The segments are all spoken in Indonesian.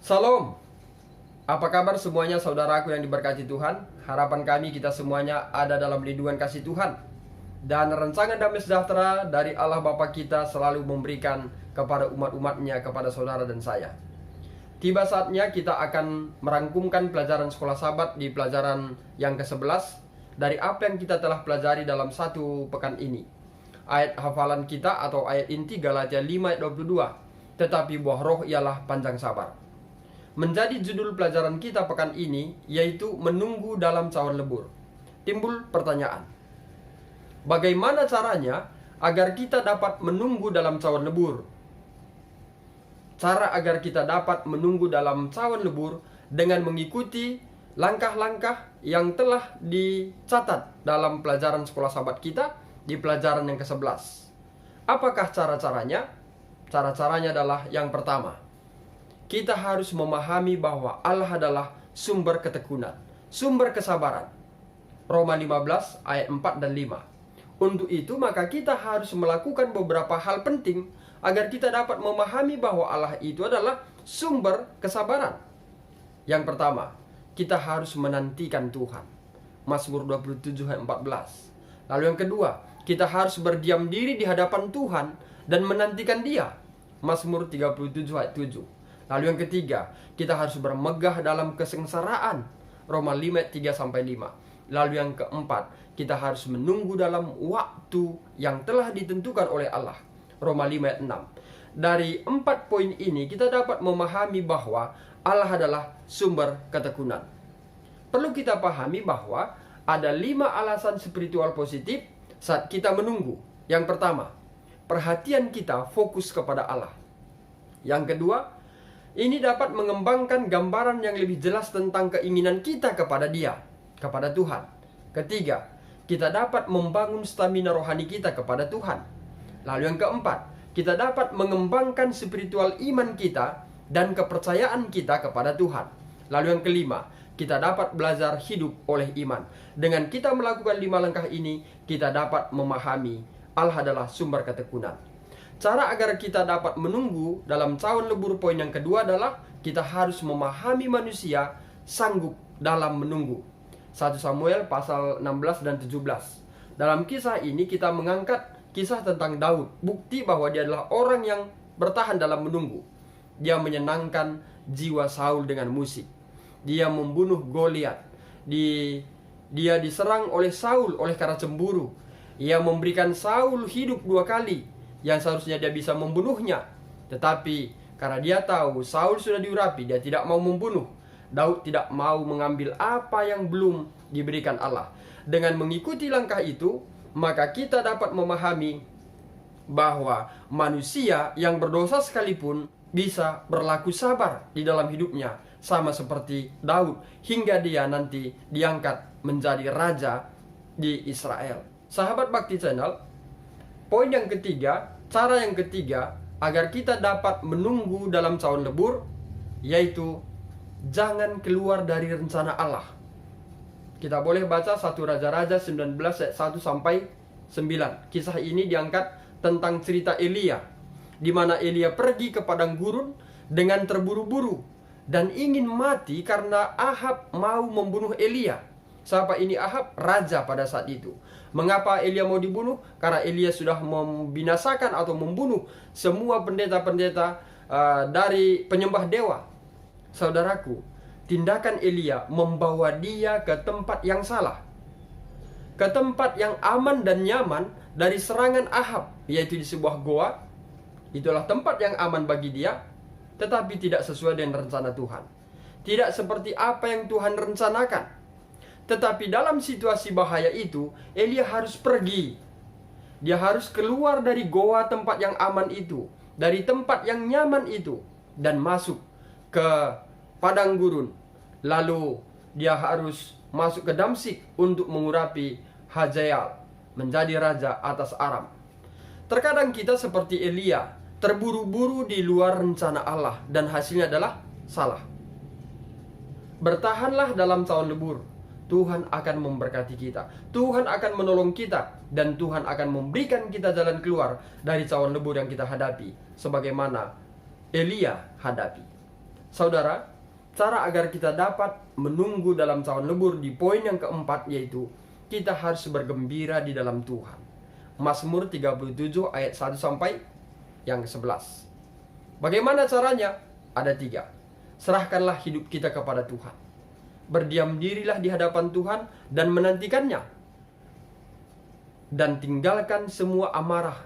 Salam, apa kabar semuanya saudaraku yang diberkati Tuhan? Harapan kami kita semuanya ada dalam lindungan kasih Tuhan. Dan rancangan damai sejahtera dari Allah Bapa kita selalu memberikan kepada umat-umatnya, kepada saudara dan saya. Tiba saatnya kita akan merangkumkan pelajaran sekolah Sabat di pelajaran yang ke-11 dari apa yang kita telah pelajari dalam satu pekan ini. Ayat hafalan kita atau ayat inti Galatia 5 ayat 22. Tetapi buah roh ialah panjang sabar. Menjadi judul pelajaran kita pekan ini yaitu menunggu dalam cawan lebur. Timbul pertanyaan, bagaimana caranya agar kita dapat menunggu dalam cawan lebur? Cara agar kita dapat menunggu dalam cawan lebur dengan mengikuti langkah-langkah yang telah dicatat dalam pelajaran sekolah Sabat kita di pelajaran yang ke-11. Apakah cara-caranya? Cara-caranya adalah yang pertama, kita harus memahami bahwa Allah adalah sumber ketekunan, sumber kesabaran. Roma 15 ayat 4 dan 5. Untuk itu maka kita harus melakukan beberapa hal penting agar kita dapat memahami bahwa Allah itu adalah sumber kesabaran. Yang pertama, kita harus menantikan Tuhan. Mazmur 27 ayat 14. Lalu yang kedua, kita harus berdiam diri di hadapan Tuhan dan menantikan Dia. Mazmur 37 ayat 7. Lalu yang ketiga, kita harus bermegah dalam kesengsaraan. Roma 5 ayat 3-5. Lalu yang keempat, kita harus menunggu dalam waktu yang telah ditentukan oleh Allah. Roma 5 ayat 6. Dari 4 poin ini kita dapat memahami bahwa Allah adalah sumber ketekunan. Perlu kita pahami bahwa ada 5 alasan spiritual positif saat kita menunggu. Yang pertama, perhatian kita fokus kepada Allah. Yang kedua, ini dapat mengembangkan gambaran yang lebih jelas tentang keinginan kita kepada Dia, kepada Tuhan. Ketiga, kita dapat membangun stamina rohani kita kepada Tuhan. Lalu yang keempat, kita dapat mengembangkan spiritual iman kita dan kepercayaan kita kepada Tuhan. Lalu yang kelima, kita dapat belajar hidup oleh iman. Dengan kita melakukan 5 langkah ini, kita dapat memahami Allah adalah sumber ketekunan. Cara agar kita dapat menunggu dalam cawan lebur poin yang kedua adalah kita harus memahami manusia sanggup dalam menunggu. 1 Samuel pasal 16 dan 17. Dalam kisah ini kita mengangkat kisah tentang Daud. Bukti bahwa dia adalah orang yang bertahan dalam menunggu. Dia menyenangkan jiwa Saul dengan musik. Dia membunuh Goliat. Dia diserang oleh Saul oleh karena cemburu. Ia memberikan Saul hidup 2 kali. Yang seharusnya dia bisa membunuhnya. Tetapi karena dia tahu Saul sudah diurapi, dia tidak mau membunuh. Daud tidak mau mengambil apa yang belum diberikan Allah. Dengan mengikuti langkah itu, maka kita dapat memahami bahwa manusia yang berdosa sekalipun bisa berlaku sabar di dalam hidupnya, sama seperti Daud, hingga dia nanti diangkat menjadi raja di Israel. Sahabat Bakti Channel, poin yang ketiga, cara yang ketiga agar kita dapat menunggu dalam cawan lebur, yaitu jangan keluar dari rencana Allah. Kita boleh baca 1 Raja-Raja 19 ayat 1-9. Kisah ini diangkat tentang cerita Elia, di mana Elia pergi ke padang gurun dengan terburu-buru dan ingin mati karena Ahab mau membunuh Elia. Siapa ini Ahab? Raja pada saat itu. Mengapa Elia mau dibunuh? Karena Elia sudah membinasakan atau membunuh semua pendeta-pendeta dari penyembah dewa. Saudaraku, tindakan Elia membawa dia ke tempat yang salah, ke tempat yang aman dan nyaman dari serangan Ahab, yaitu di sebuah goa. Itulah tempat yang aman bagi dia, tetapi tidak sesuai dengan rencana Tuhan. Tidak seperti apa yang Tuhan rencanakan. Tetapi dalam situasi bahaya itu, Elia harus pergi. Dia harus keluar dari goa tempat yang aman itu, dari tempat yang nyaman itu, dan masuk ke padang gurun. Lalu dia harus masuk ke Damsyik untuk mengurapi Hazael, menjadi raja atas Aram. Terkadang kita seperti Elia, terburu-buru di luar rencana Allah, dan hasilnya adalah salah. Bertahanlah dalam cawan lebur. Tuhan akan memberkati kita. Tuhan akan menolong kita. Dan Tuhan akan memberikan kita jalan keluar dari cawan lebur yang kita hadapi, sebagaimana Elia hadapi. Saudara, cara agar kita dapat menunggu dalam cawan lebur di poin yang keempat yaitu kita harus bergembira di dalam Tuhan. Mazmur 37 ayat 1 sampai yang ke-11. Bagaimana caranya? Ada 3. Serahkanlah hidup kita kepada Tuhan. Berdiam dirilah di hadapan Tuhan dan menantikannya. Dan tinggalkan semua amarah,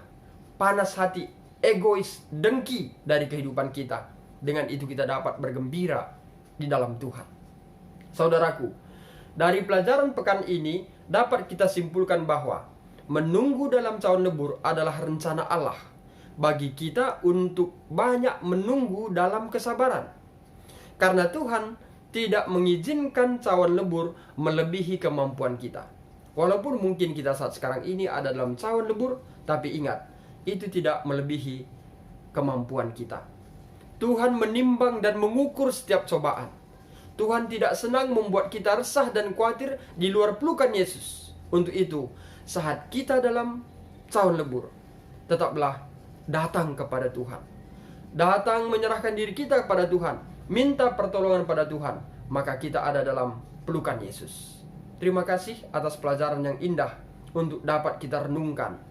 panas hati, egois, dengki dari kehidupan kita. Dengan itu kita dapat bergembira di dalam Tuhan. Saudaraku, dari pelajaran pekan ini dapat kita simpulkan bahwa menunggu dalam cawan lebur adalah rencana Allah bagi kita untuk banyak menunggu dalam kesabaran. Karena Tuhan tidak mengizinkan cawan lebur melebihi kemampuan kita. Walaupun mungkin kita saat sekarang ini ada dalam cawan lebur, tapi ingat, itu tidak melebihi kemampuan kita. Tuhan menimbang dan mengukur setiap cobaan. Tuhan tidak senang membuat kita resah dan khawatir di luar pelukan Yesus. Untuk itu, saat kita dalam cawan lebur, tetaplah datang kepada Tuhan. Datang menyerahkan diri kita kepada Tuhan. Minta pertolongan pada Tuhan, maka kita ada dalam pelukan Yesus. Terima kasih atas pelajaran yang indah untuk dapat kita renungkan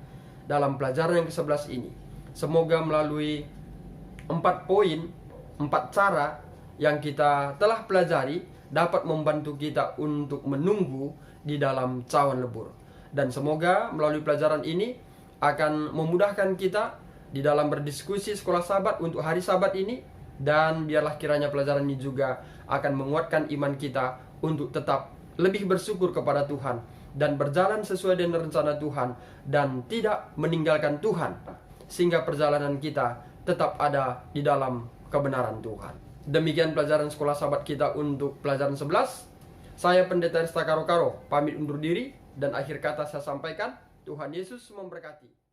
dalam pelajaran yang ke-11 ini. Semoga melalui 4 poin, 4 cara yang kita telah pelajari dapat membantu kita untuk menunggu di dalam cawan lebur. Dan semoga melalui pelajaran ini akan memudahkan kita di dalam berdiskusi sekolah Sabat untuk hari Sabat ini. Dan biarlah kiranya pelajaran ini juga akan menguatkan iman kita untuk tetap lebih bersyukur kepada Tuhan dan berjalan sesuai dengan rencana Tuhan dan tidak meninggalkan Tuhan, sehingga perjalanan kita tetap ada di dalam kebenaran Tuhan. Demikian pelajaran sekolah Sabat kita untuk pelajaran 11. Saya Pendeta Resta Karo-Karo pamit undur diri dan akhir kata saya sampaikan, Tuhan Yesus memberkati.